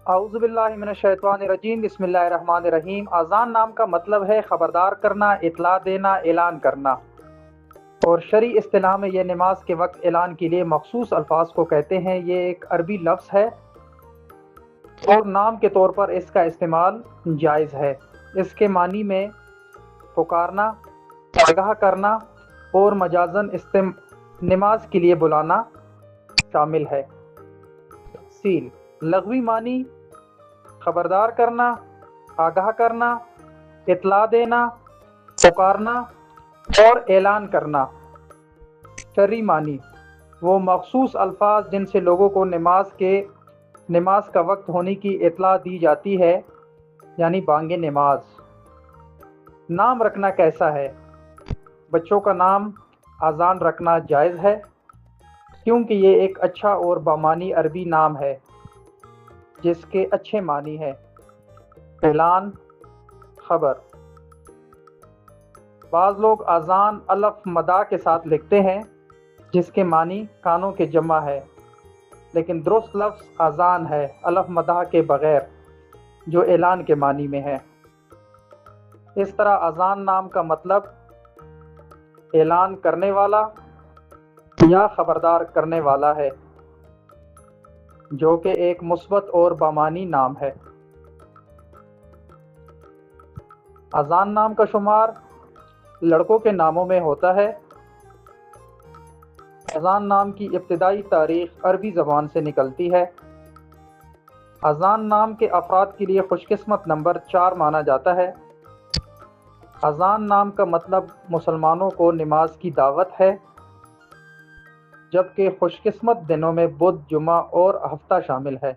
اعوذ باللہ من الشیطان الرجیم، بسم اللہ الرحمن الرحیم۔ اذان نام کا مطلب ہے خبردار کرنا، اطلاع دینا، اعلان کرنا، اور شرعی اصطلاح میں یہ نماز کے وقت اعلان کے لیے مخصوص الفاظ کو کہتے ہیں۔ یہ ایک عربی لفظ ہے اور نام کے طور پر اس کا استعمال جائز ہے۔ اس کے معنی میں پکارنا، آگاہ کرنا اور مجازاً نماز کے لیے بلانا شامل ہے۔ سیل لغوی معنی خبردار کرنا، آگاہ کرنا، اطلاع دینا، پکارنا اور اعلان کرنا۔ شرعی معنی وہ مخصوص الفاظ جن سے لوگوں کو نماز کا وقت ہونے کی اطلاع دی جاتی ہے، یعنی بانگ نماز۔ نام رکھنا کیسا ہے؟ بچوں کا نام اذان رکھنا جائز ہے کیونکہ یہ ایک اچھا اور بامعنی عربی نام ہے جس کے اچھے معنی ہیں: اعلان، خبر۔ بعض لوگ اذان الف مدہ کے ساتھ لکھتے ہیں جس کے معنی کانوں کے جمع ہے، لیکن درست لفظ اذان ہے الف مدہ کے بغیر، جو اعلان کے معنی میں ہے۔ اس طرح اذان نام کا مطلب اعلان کرنے والا یا خبردار کرنے والا ہے، جو کہ ایک مثبت اور بامعنی نام ہے۔ اذان نام کا شمار لڑکوں کے ناموں میں ہوتا ہے۔ اذان نام کی ابتدائی تاریخ عربی زبان سے نکلتی ہے۔ اذان نام کے افراد کے لیے خوش قسمت نمبر 4 مانا جاتا ہے۔ اذان نام کا مطلب مسلمانوں کو نماز کی دعوت ہے، جبکہ خوش قسمت دنوں میں بدھ، جمعہ اور ہفتہ شامل ہے۔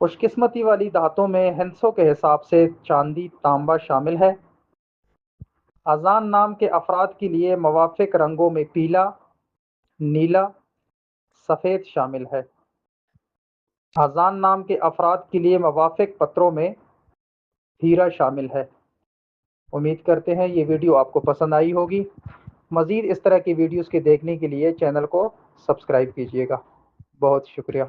خوش قسمتی والی دھاتوں میں ہندسوں کے حساب سے چاندی، تانبا شامل ہے۔ اذان نام کے افراد کے لیے موافق رنگوں میں پیلا، نیلا، سفید شامل ہے۔ اذان نام کے افراد کے لیے موافق پتروں میں ہیرا شامل ہے۔ امید کرتے ہیں یہ ویڈیو آپ کو پسند آئی ہوگی۔ مزید اس طرح کی ویڈیوز کے دیکھنے کے لیے چینل کو سبسکرائب کیجیے گا۔ بہت شکریہ۔